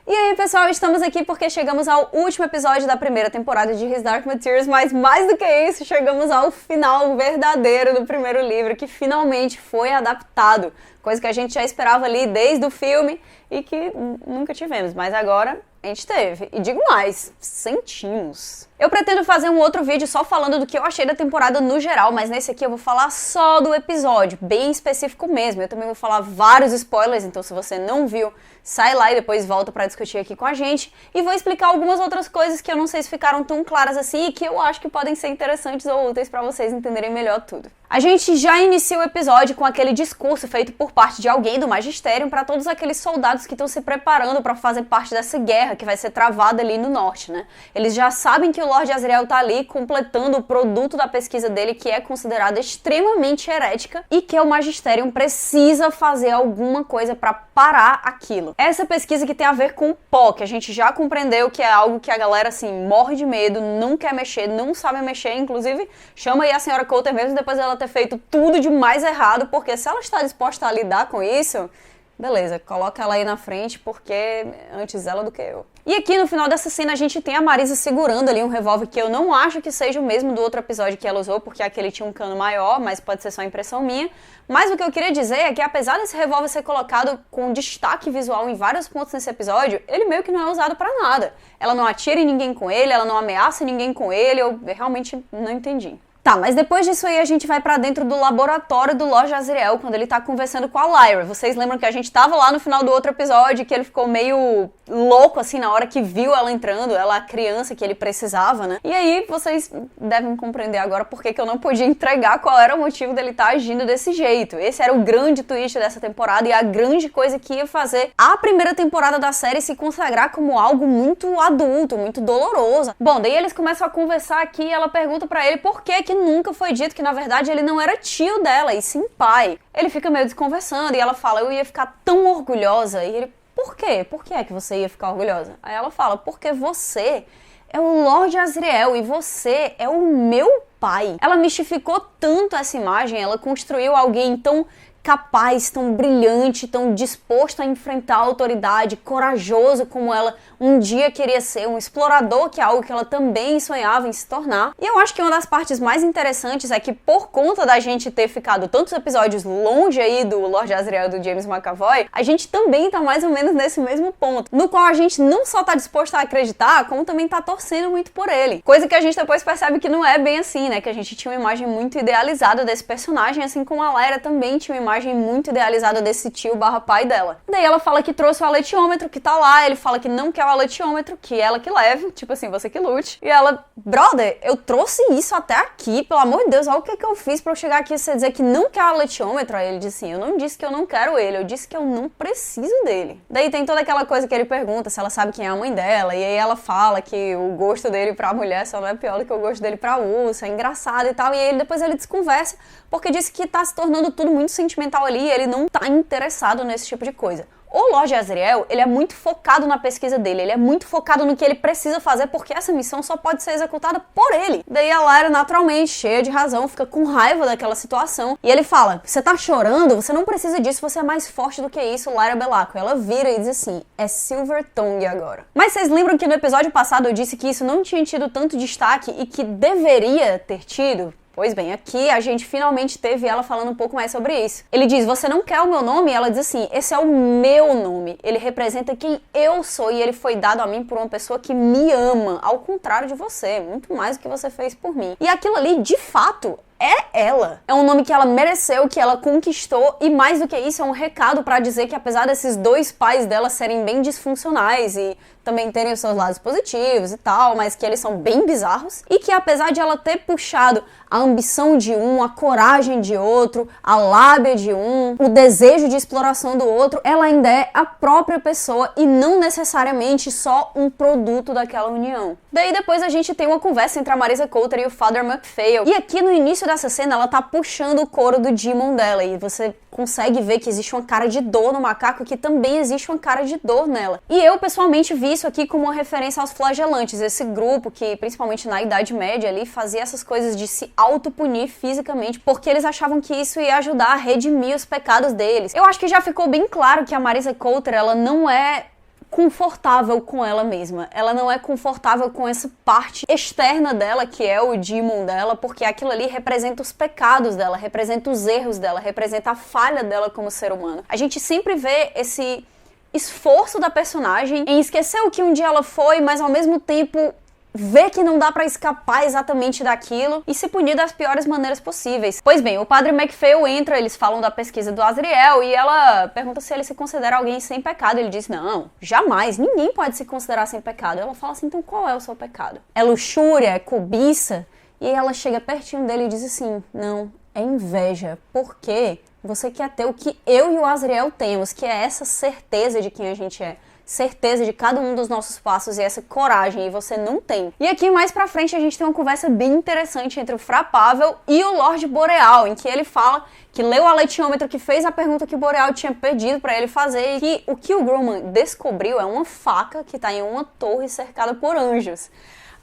E aí, pessoal, estamos aqui porque chegamos ao último episódio da primeira temporada de His Dark Materials, mas mais do que isso, chegamos ao final verdadeiro do primeiro livro, que finalmente foi adaptado, coisa que a gente já esperava ali desde o filme e que nunca tivemos, mas agora a gente teve. E digo mais, sentimos. Eu pretendo fazer um outro vídeo só falando do que eu achei da temporada no geral, mas nesse aqui eu vou falar só do episódio, bem específico mesmo. Eu também vou falar vários spoilers, então se você não viu, sai lá e depois volta pra discutir aqui com a gente. E vou explicar algumas outras coisas que eu não sei se ficaram tão claras assim e que eu acho que podem ser interessantes ou úteis pra vocês entenderem melhor tudo. A gente já inicia o episódio com aquele discurso feito por parte de alguém do Magistério pra todos aqueles soldados que estão se preparando pra fazer parte dessa guerra que vai ser travada ali no norte, né? Eles já sabem que o Lorde Asriel tá ali completando o produto da pesquisa dele, que é considerada extremamente herética, e que o Magistério precisa fazer alguma coisa pra parar aquilo. Essa pesquisa que tem a ver com o pó, que a gente já compreendeu que é algo que a galera, assim, morre de medo, não quer mexer, não sabe mexer, inclusive chama aí a senhora Coulter mesmo depois dela ter feito tudo de mais errado, porque se ela está disposta a lidar com isso, beleza, coloca ela aí na frente, porque antes ela do que eu. E aqui no final dessa cena a gente tem a Marisa segurando ali um revólver que eu não acho que seja o mesmo do outro episódio que ela usou, porque aquele tinha um cano maior, mas pode ser só impressão minha. Mas o que eu queria dizer é que apesar desse revólver ser colocado com destaque visual em vários pontos nesse episódio, ele meio que não é usado pra nada. Ela não atira em ninguém com ele, ela não ameaça ninguém com ele, eu realmente não entendi. Tá, mas depois disso aí a gente vai pra dentro do laboratório do Lorde Asriel, quando ele tá conversando com a Lyra. Vocês lembram que a gente tava lá no final do outro episódio, que ele ficou meio louco, assim, na hora que viu ela entrando, ela a criança que ele precisava, né? E aí vocês devem compreender agora por que eu não podia entregar qual era o motivo dele estar agindo desse jeito. Esse era o grande twist dessa temporada e a grande coisa que ia fazer a primeira temporada da série se consagrar como algo muito adulto, muito doloroso. Bom, daí eles começam a conversar aqui e ela pergunta pra ele por que nunca foi dito que, na verdade, ele não era tio dela, e sim pai. Ele fica meio desconversando e ela fala, eu ia ficar tão orgulhosa. E ele, por quê? Por que é que você ia ficar orgulhosa? Aí ela fala, porque você é o Lorde Asriel e você é o meu pai. Ela mistificou tanto essa imagem, ela construiu alguém tão capaz, tão brilhante, tão disposto a enfrentar a autoridade, corajoso como ela um dia queria ser, um explorador, que é algo que ela também sonhava em se tornar. E eu acho que uma das partes mais interessantes é que, por conta da gente ter ficado tantos episódios longe aí do Lorde Asriel do James McAvoy, a gente também tá mais ou menos nesse mesmo ponto, no qual a gente não só tá disposto a acreditar, como também tá torcendo muito por ele. Coisa que a gente depois percebe que não é bem assim, né? Que a gente tinha uma imagem muito idealizada desse personagem, assim como a Lyra também tinha uma imagem muito idealizada desse tio barra pai dela. Daí ela fala que trouxe o aletiômetro que tá lá, ele fala que não quer o aletiômetro, que ela que leve, tipo assim, você que lute. E ela, brother, eu trouxe isso até aqui, pelo amor de Deus, olha o que eu fiz pra eu chegar aqui e você dizer que não quer o aletiômetro. Aí ele disse assim, eu não disse que eu não quero ele, eu disse que eu não preciso dele. Daí tem toda aquela coisa que ele pergunta se ela sabe quem é a mãe dela, e aí ela fala que o gosto dele pra mulher só não é pior do que o gosto dele pra ursa, é engraçado e tal, e aí depois ele desconversa, porque disse que tá se tornando tudo muito sentimental ali, e ele não tá interessado nesse tipo de coisa. O Lorde Asriel, ele é muito focado na pesquisa dele, ele é muito focado no que ele precisa fazer, porque essa missão só pode ser executada por ele. Daí a Lyra, naturalmente, cheia de razão, fica com raiva daquela situação, e ele fala, você tá chorando? Você não precisa disso, você é mais forte do que isso, Lyra Belacco. Ela vira e diz assim, é Silvertongue agora. Mas vocês lembram que no episódio passado eu disse que isso não tinha tido tanto destaque e que deveria ter tido? Pois bem, aqui a gente finalmente teve ela falando um pouco mais sobre isso. Ele diz, você não quer o meu nome? E ela diz assim, esse é o meu nome. Ele representa quem eu sou e ele foi dado a mim por uma pessoa que me ama, ao contrário de você, muito mais do que você fez por mim. E aquilo ali, de fato, é ela. É um nome que ela mereceu, que ela conquistou, e mais do que isso, é um recado pra dizer que apesar desses dois pais dela serem bem disfuncionais e também terem os seus lados positivos e tal, mas que eles são bem bizarros, e que apesar de ela ter puxado a ambição de um, a coragem de outro, a lábia de um, o desejo de exploração do outro, ela ainda é a própria pessoa e não necessariamente só um produto daquela união. Daí depois a gente tem uma conversa entre a Marisa Coulter e o Father MacPhail, e aqui no início dessa cena ela tá puxando o couro do Demon dela, e você consegue ver que existe uma cara de dor no macaco, que também existe uma cara de dor nela. E eu pessoalmente vi isso aqui como uma referência aos flagelantes, esse grupo que, principalmente na Idade Média ali, fazia essas coisas de se autopunir fisicamente, porque eles achavam que isso ia ajudar a redimir os pecados deles. Eu acho que já ficou bem claro que a Marisa Coulter, ela não é confortável com ela mesma. Ela não é confortável com essa parte externa dela, que é o demon dela, porque aquilo ali representa os pecados dela, representa os erros dela, representa a falha dela como ser humano. A gente sempre vê esse esforço da personagem em esquecer o que um dia ela foi, mas ao mesmo tempo vê que não dá pra escapar exatamente daquilo e se punir das piores maneiras possíveis. Pois bem, o padre MacPhail entra, eles falam da pesquisa do Azriel e ela pergunta se ele se considera alguém sem pecado. Ele diz, não, jamais, ninguém pode se considerar sem pecado. Ela fala assim, então qual é o seu pecado? É luxúria? É cobiça? E ela chega pertinho dele e diz assim, não, é inveja. Por quê? Você quer ter o que eu e o Azriel temos, que é essa certeza de quem a gente é. Certeza de cada um dos nossos passos e essa coragem, e você não tem. E aqui mais pra frente a gente tem uma conversa bem interessante entre o Frapável e o Lorde Boreal, em que ele fala que leu o aletiômetro, que fez a pergunta que o Boreal tinha pedido pra ele fazer, e que o que o Grumman descobriu é uma faca que tá em uma torre cercada por anjos.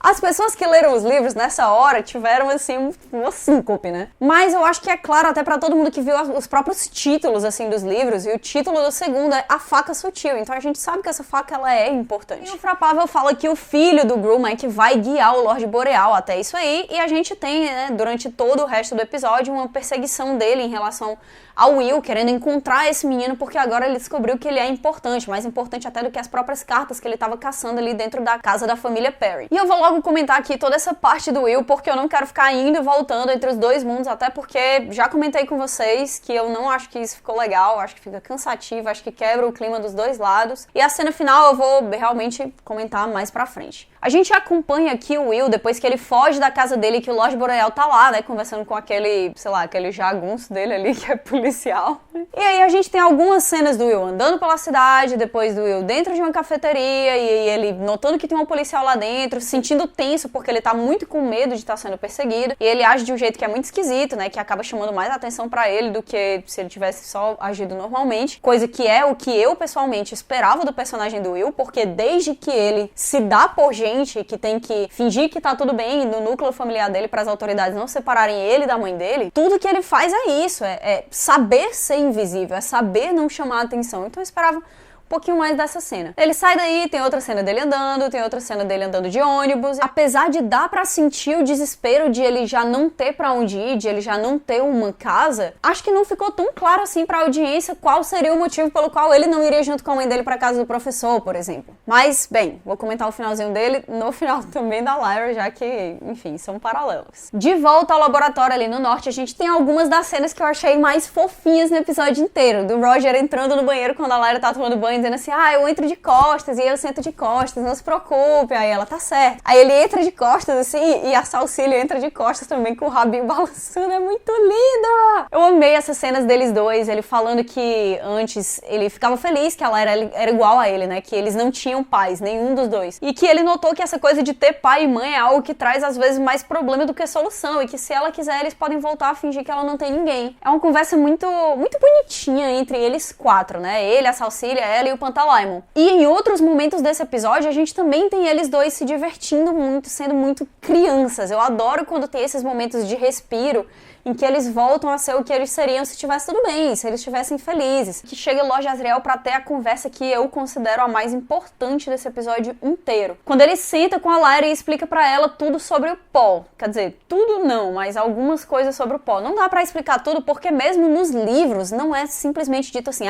As pessoas que leram os livros nessa hora tiveram, assim, uma síncope, né? Mas eu acho que é claro até pra todo mundo que viu os próprios títulos, assim, dos livros, e o título do segundo é A Faca Sutil, então a gente sabe que essa faca, ela é importante. E o Frapável fala que o filho do Grumman é que vai guiar o Lorde Boreal até isso aí, e a gente tem, né, durante todo o resto do episódio, uma perseguição dele em relação ao Will, querendo encontrar esse menino, porque agora ele descobriu que ele é importante, mais importante até do que as próprias cartas que ele estava caçando ali dentro da casa da família Perry. E eu vou logo comentar aqui toda essa parte do Will, porque eu não quero ficar indo e voltando entre os dois mundos, até porque já comentei com vocês que eu não acho que isso ficou legal, acho que fica cansativo, acho que quebra o clima dos dois lados. E a cena final eu vou realmente comentar mais pra frente. A gente acompanha aqui o Will depois que ele foge da casa dele, que o Lorde Boreal tá lá, né, conversando com aquele, sei lá, aquele jagunço dele ali, que é policial. E aí a gente tem algumas cenas do Will andando pela cidade, depois do Will dentro de uma cafeteria, e ele notando que tem um policial lá dentro, se sentindo tenso, porque ele tá muito com medo de estar sendo perseguido, e ele age de um jeito que é muito esquisito, né, que acaba chamando mais atenção pra ele do que se ele tivesse só agido normalmente, coisa que é o que eu, pessoalmente, esperava do personagem do Will, porque desde que ele se dá por gente que tem que fingir que tá tudo bem no núcleo familiar dele para as autoridades não separarem ele da mãe dele, tudo que ele faz é isso, é saber ser invisível, é saber não chamar a atenção. Então eu esperava um pouquinho mais dessa cena. Ele sai daí, tem outra cena dele andando, tem outra cena dele andando de ônibus. Apesar de dar pra sentir o desespero de ele já não ter pra onde ir, de ele já não ter uma casa, acho que não ficou tão claro assim pra audiência qual seria o motivo pelo qual ele não iria junto com a mãe dele pra casa do professor, por exemplo. Mas, bem, vou comentar o finalzinho dele no final também da Lyra, já que, enfim, são paralelos. De volta ao laboratório ali no norte, a gente tem algumas das cenas que eu achei mais fofinhas no episódio inteiro. Do Roger entrando no banheiro quando a Lyra tá tomando banho, dizendo assim, eu entro de costas e eu sento de costas, não se preocupe. Aí ela, tá certo. Aí ele entra de costas assim e a Salcília entra de costas também com o rabinho balançando, é muito linda! Eu amei essas cenas deles dois, ele falando que antes ele ficava feliz que ela era igual a ele, né, que eles não tinham pais, nenhum dos dois. E que ele notou que essa coisa de ter pai e mãe é algo que traz às vezes mais problema do que solução e que se ela quiser eles podem voltar a fingir que ela não tem ninguém. É uma conversa muito bonitinha entre eles quatro, né, ele, a Salcília, ela e o Pantalaimon. E em outros momentos desse episódio, a gente também tem eles dois se divertindo muito, sendo muito crianças. Eu adoro quando tem esses momentos de respiro em que eles voltam a ser o que eles seriam se estivesse tudo bem, se eles estivessem felizes. Que chega o Lorde Azriel pra ter a conversa que eu considero a mais importante desse episódio inteiro. Quando ele senta com a Lyra e explica pra ela tudo sobre o Paul. Quer dizer, tudo não, mas algumas coisas sobre o Paul. Não dá pra explicar tudo porque mesmo nos livros não é simplesmente dito assim,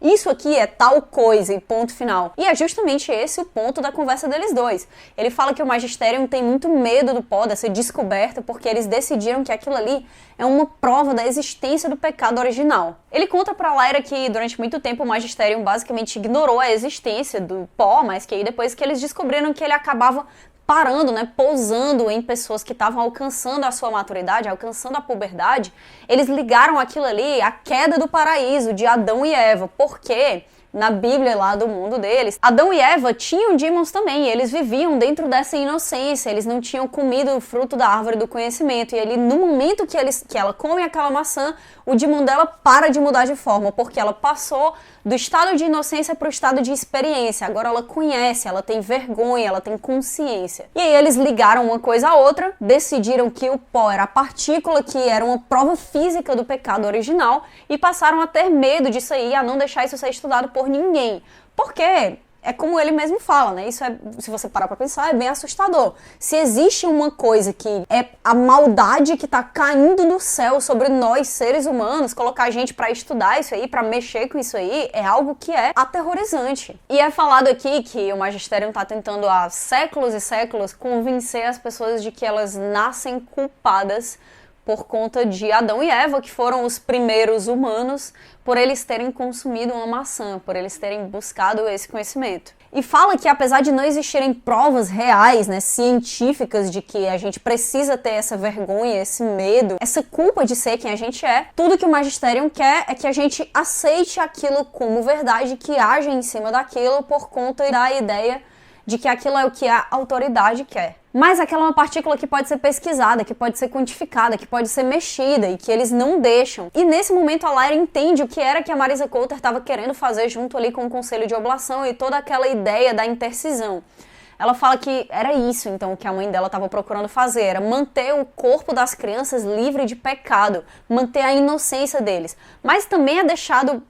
isso aqui é tal coisa e ponto final. E é justamente esse o ponto da conversa deles dois. Ele fala que o Magisterium tem muito medo do Paul, dessa descoberta, porque eles decidiram que aquilo ali é uma prova da existência do pecado original. Ele conta pra Lyra que durante muito tempo o Magisterium basicamente ignorou a existência do Paul, mas que aí depois que eles descobriram que ele acabava parando, né, pousando em pessoas que estavam alcançando a sua maturidade, alcançando a puberdade, eles ligaram aquilo ali à queda do paraíso de Adão e Eva. Por quê? Na Bíblia lá do mundo deles, Adão e Eva tinham demons também, e eles viviam dentro dessa inocência, eles não tinham comido o fruto da árvore do conhecimento, e ele, no momento que ela come aquela maçã, o demon dela para de mudar de forma, porque ela passou do estado de inocência para o estado de experiência. Agora ela conhece, ela tem vergonha, ela tem consciência. E aí eles ligaram uma coisa à outra, decidiram que o pó era a partícula que era uma prova física do pecado original e passaram a ter medo disso aí, a não deixar isso ser estudado por ninguém. Porque é como ele mesmo fala, né? Isso é, se você parar pra pensar, é bem assustador. Se existe uma coisa que é a maldade que tá caindo do céu sobre nós, seres humanos, colocar a gente pra estudar isso aí, pra mexer com isso aí, é algo que é aterrorizante. E é falado aqui que o magistério tá tentando há séculos e séculos convencer as pessoas de que elas nascem culpadas por conta de Adão e Eva, que foram os primeiros humanos, por eles terem consumido uma maçã, por eles terem buscado esse conhecimento. E fala que apesar de não existirem provas reais, né, científicas de que a gente precisa ter essa vergonha, esse medo, essa culpa de ser quem a gente é, tudo que o Magisterium quer é que a gente aceite aquilo como verdade, que haja em cima daquilo por conta da ideia de que aquilo é o que a autoridade quer. Mas aquela é uma partícula que pode ser pesquisada, que pode ser quantificada, que pode ser mexida e que eles não deixam. E nesse momento a Lyra entende o que era que a Marisa Coulter estava querendo fazer junto ali com o Conselho de Oblação e toda aquela ideia da intercisão. Ela fala que era isso, então, que a mãe dela estava procurando fazer, era manter o corpo das crianças livre de pecado, manter a inocência deles. Mas também é deixado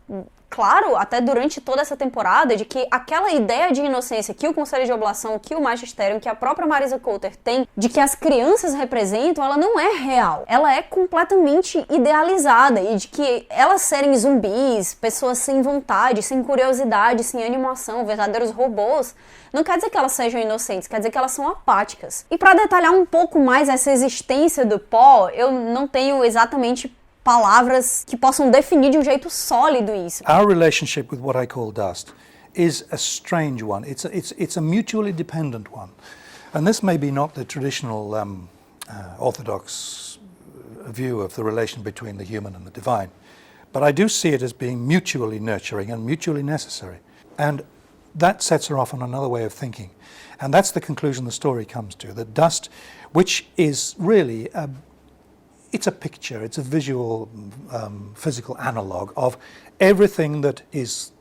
claro, até durante toda essa temporada, de que aquela ideia de inocência que o Conselho de Oblação, que o Magistério, que a própria Marisa Coulter tem, de que as crianças representam, ela não é real. Ela é completamente idealizada, e de que elas serem zumbis, pessoas sem vontade, sem curiosidade, sem animação, verdadeiros robôs, não quer dizer que elas sejam inocentes, quer dizer que elas são apáticas. E para detalhar um pouco mais essa existência do pó, eu não tenho exatamente palavras que possam definir de um jeito sólido isso. Our relationship with what I call dust is a strange one. It's a mutually dependent one. And this may be not the traditional orthodox view of the relation between the human and the divine, but I do see it as being mutually nurturing and mutually necessary. And that sets her off on another way of thinking. And that's the conclusion the story comes to, that dust, which is really it's a picture, it's a visual, physical analogue of everything that is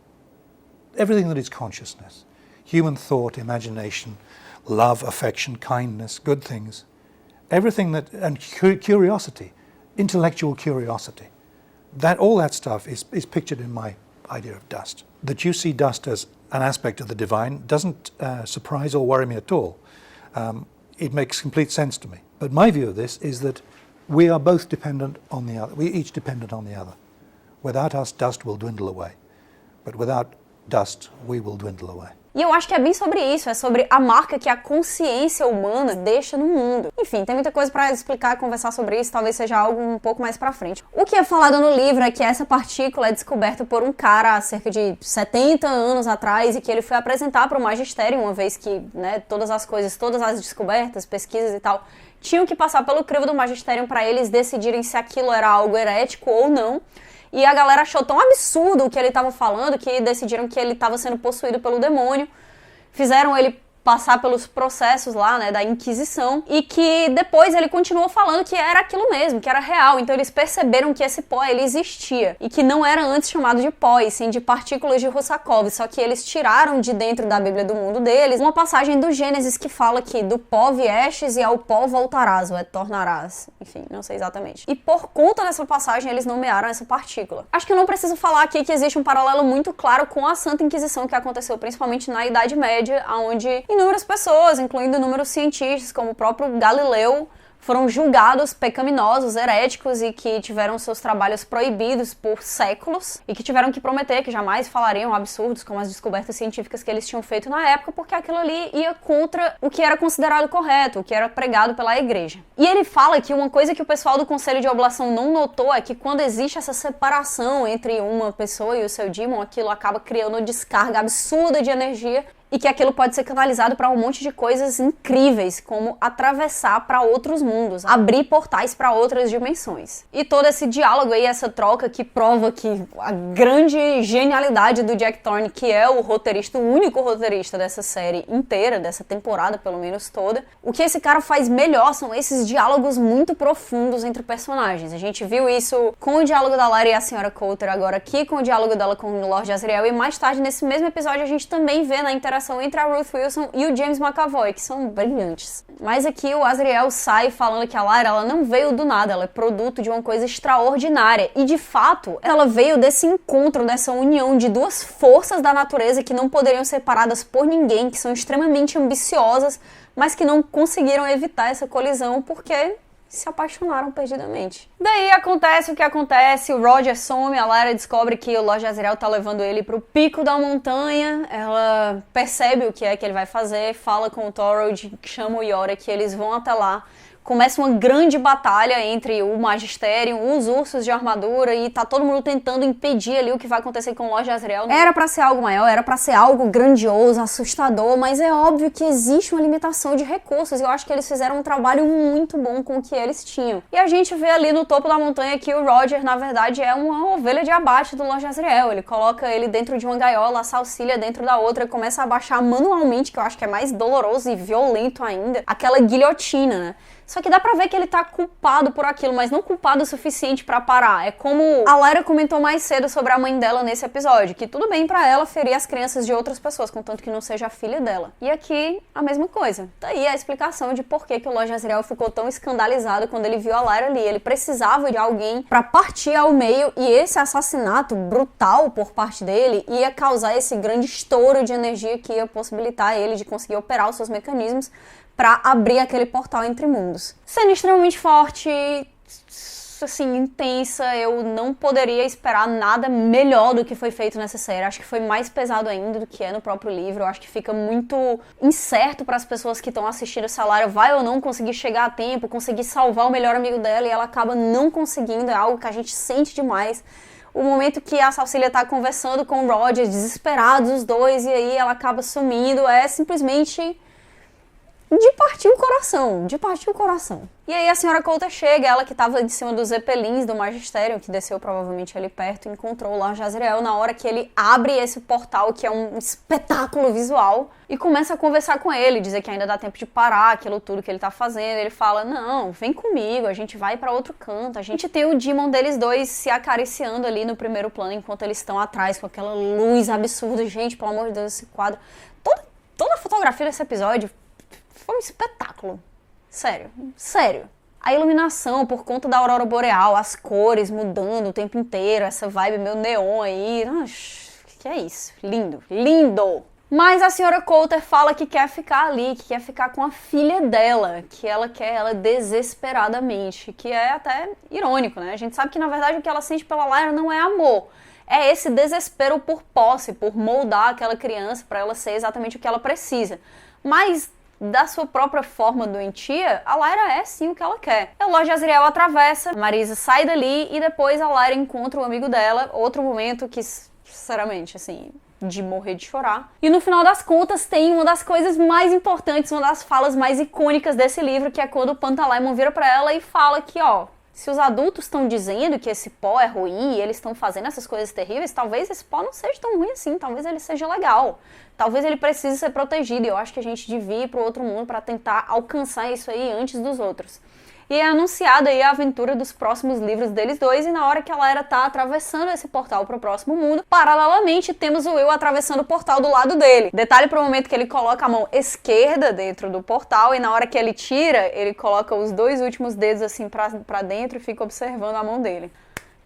consciousness. Human thought, imagination, love, affection, kindness, good things. Everything that, and curiosity, intellectual curiosity. All that stuff is pictured in my idea of dust. That you see dust as an aspect of the divine doesn't surprise or worry me at all. It makes complete sense to me. But my view of this is that we are both dependent on the other. We're each dependent on the other. Without us, dust will dwindle away. But without dust, we will dwindle away. E eu acho que é bem sobre isso, é sobre a marca que a consciência humana deixa no mundo. Enfim, tem muita coisa pra explicar e conversar sobre isso, talvez seja algo um pouco mais pra frente. O que é falado no livro é que essa partícula é descoberta por um cara há cerca de 70 anos atrás e que ele foi apresentar para o magistério, uma vez que, né, todas as coisas, todas as descobertas, pesquisas e tal, tinham que passar pelo crivo do magistério para eles decidirem se aquilo era algo herético ou não. E a galera achou tão absurdo o que ele estava falando que decidiram que ele estava sendo possuído pelo demônio. Fizeram ele passar pelos processos lá, né, da Inquisição, e que depois ele continuou falando que era aquilo mesmo, que era real. Então eles perceberam que esse pó, ele existia, e que não era antes chamado de pó, e sim de partículas de Russakov, só que eles tiraram de dentro da Bíblia do mundo deles uma passagem do Gênesis que fala que do pó viestes e ao pó voltarás, ou tornarás, enfim, não sei exatamente. E por conta dessa passagem eles nomearam essa partícula. Acho que eu não preciso falar aqui que existe um paralelo muito claro com a Santa Inquisição que aconteceu principalmente na Idade Média, onde inúmeras pessoas, incluindo inúmeros cientistas, como o próprio Galileu, foram julgados pecaminosos, heréticos e que tiveram seus trabalhos proibidos por séculos e que tiveram que prometer que jamais falariam absurdos como as descobertas científicas que eles tinham feito na época, porque aquilo ali ia contra o que era considerado correto, o que era pregado pela igreja. E ele fala que uma coisa que o pessoal do Conselho de Oblação não notou é que quando existe essa separação entre uma pessoa e o seu demon, aquilo acaba criando uma descarga absurda de energia e que aquilo pode ser canalizado para um monte de coisas incríveis, como atravessar para outros mundos, abrir portais para outras dimensões. E todo esse diálogo aí, essa troca que prova que a grande genialidade do Jack Thorne, que é o roteirista, o único roteirista dessa série inteira, dessa temporada pelo menos toda, o que esse cara faz melhor são esses diálogos muito profundos entre personagens. A gente viu isso com o diálogo da Lyra e a Senhora Coulter, agora aqui com o diálogo dela com o Lord Asriel, e mais tarde nesse mesmo episódio a gente também vê na interação interação entre a Ruth Wilson e o James McAvoy, que são brilhantes. Mas aqui o Azriel sai falando que a Lyra, ela não veio do nada, ela é produto de uma coisa extraordinária. E de fato, ela veio desse encontro, dessa união de duas forças da natureza que não poderiam ser separadas por ninguém, que são extremamente ambiciosas, mas que não conseguiram evitar essa colisão porque se apaixonaram perdidamente. Daí acontece o que acontece, o Roger some, a Lyra descobre que o Lord Asriel tá levando ele pro pico da montanha, ela percebe o que é que ele vai fazer, fala com o Thorold, chama o Yorick, eles vão até lá. Começa uma grande batalha entre o Magistério, os ursos de armadura, e tá todo mundo tentando impedir ali o que vai acontecer com o Lord Asriel. Era pra ser algo maior, era pra ser algo grandioso, assustador, mas é óbvio que existe uma limitação de recursos. Eu acho que eles fizeram um trabalho muito bom com o que eles tinham. E a gente vê ali no topo da montanha que o Roger, na verdade, é uma ovelha de abate do Lord Asriel. Ele coloca ele dentro de uma gaiola, a Salcília dentro da outra, e começa a abaixar manualmente, que eu acho que é mais doloroso e violento ainda, aquela guilhotina, né? Só que dá pra ver que ele tá culpado por aquilo, mas não culpado o suficiente pra parar. É como a Lyra comentou mais cedo sobre a mãe dela nesse episódio, que tudo bem pra ela ferir as crianças de outras pessoas, contanto que não seja a filha dela. E aqui, a mesma coisa. Daí a explicação de por que o Lord Asriel ficou tão escandalizado quando ele viu a Lyra ali. Ele precisava de alguém pra partir ao meio, e esse assassinato brutal por parte dele ia causar esse grande estouro de energia que ia possibilitar ele de conseguir operar os seus mecanismos pra abrir aquele portal entre mundos. Sendo extremamente forte, assim, intensa, eu não poderia esperar nada melhor do que foi feito nessa série. Acho que foi mais pesado ainda do que é no próprio livro. Eu acho que fica muito incerto para as pessoas que estão assistindo se a Lyra vai ou não conseguir chegar a tempo, conseguir salvar o melhor amigo dela, e ela acaba não conseguindo. É algo que a gente sente demais. O momento que a Salcília tá conversando com o Roger, desesperados os dois, e aí ela acaba sumindo, é simplesmente de partir o coração, de partir o coração. E aí a senhora Coulter chega, ela que tava em cima dos zeppelins do Magistério, que desceu provavelmente ali perto, encontrou o Lord Asriel na hora que ele abre esse portal, que é um espetáculo visual, e começa a conversar com ele, dizer que ainda dá tempo de parar aquilo tudo que ele tá fazendo. Ele fala, não, vem comigo, a gente vai pra outro canto. A gente tem o Demon deles dois se acariciando ali no primeiro plano, enquanto eles estão atrás, com aquela luz absurda. Gente, pelo amor de Deus, esse quadro. Toda a fotografia desse episódio foi um espetáculo. Sério, sério. A iluminação por conta da aurora boreal, as cores mudando o tempo inteiro, essa vibe meio neon aí. Que é isso? Lindo, lindo! Mas a senhora Coulter fala que quer ficar ali, que quer ficar com a filha dela, que ela quer ela desesperadamente, que é até irônico, né? A gente sabe que na verdade o que ela sente pela Lyra não é amor, é esse desespero por posse, por moldar aquela criança para ela ser exatamente o que ela precisa. Mas da sua própria forma doentia, a Lyra é sim o que ela quer. O Lord Asriel atravessa, a Marisa sai dali e depois a Lyra encontra o amigo dela, outro momento que, sinceramente, assim, de morrer de chorar. E no final das contas tem uma das coisas mais importantes, uma das falas mais icônicas desse livro, que é quando o Pantalaimon vira pra ela e fala que, ó, se os adultos estão dizendo que esse pó é ruim e eles estão fazendo essas coisas terríveis, talvez esse pó não seja tão ruim assim, talvez ele seja legal. Talvez ele precise ser protegido, e eu acho que a gente devia ir pro outro mundo para tentar alcançar isso aí antes dos outros. E é anunciada aí a aventura dos próximos livros deles dois, e na hora que a Lyra tá atravessando esse portal pro próximo mundo, paralelamente temos o Will atravessando o portal do lado dele. Detalhe pro momento que ele coloca a mão esquerda dentro do portal, e na hora que ele tira, ele coloca os dois últimos dedos assim pra dentro e fica observando a mão dele.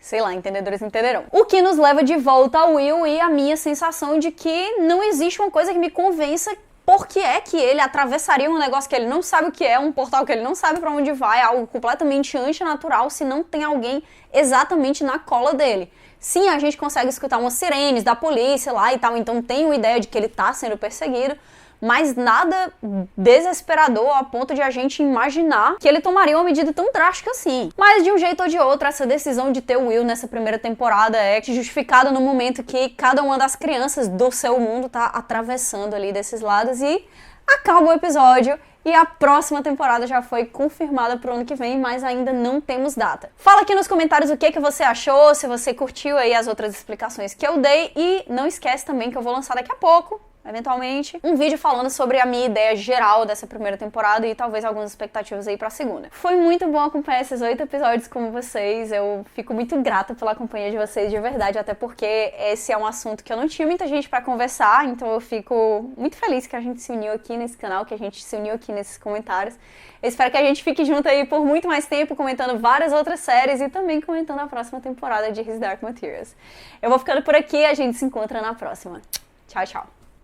Sei lá, entendedores entenderão. O que nos leva de volta ao Will e a minha sensação de que não existe uma coisa que me convença por que é que ele atravessaria um negócio que ele não sabe o que é, um portal que ele não sabe pra onde vai, algo completamente antinatural, se não tem alguém exatamente na cola dele. Sim, a gente consegue escutar umas sirenes da polícia lá e tal, então tem uma ideia de que ele tá sendo perseguido, mas nada desesperador a ponto de a gente imaginar que ele tomaria uma medida tão drástica assim. Mas de um jeito ou de outro, essa decisão de ter o Will nessa primeira temporada é justificada no momento que cada uma das crianças do seu mundo tá atravessando ali desses lados, e acaba o episódio. E a próxima temporada já foi confirmada pro ano que vem, mas ainda não temos data. Fala aqui nos comentários o que você achou, se você curtiu aí as outras explicações que eu dei, e não esquece também que eu vou lançar daqui a pouco, eventualmente, um vídeo falando sobre a minha ideia geral dessa primeira temporada e talvez algumas expectativas aí pra segunda. Foi muito bom acompanhar esses 8 episódios com vocês, eu fico muito grata pela companhia de vocês, de verdade, até porque esse é um assunto que eu não tinha muita gente pra conversar, então eu fico muito feliz que a gente se uniu aqui nesse canal, que a gente se uniu aqui nesses comentários. Eu espero que a gente fique junto aí por muito mais tempo, comentando várias outras séries e também comentando a próxima temporada de His Dark Materials. Eu vou ficando por aqui, a gente se encontra na próxima. Tchau, tchau.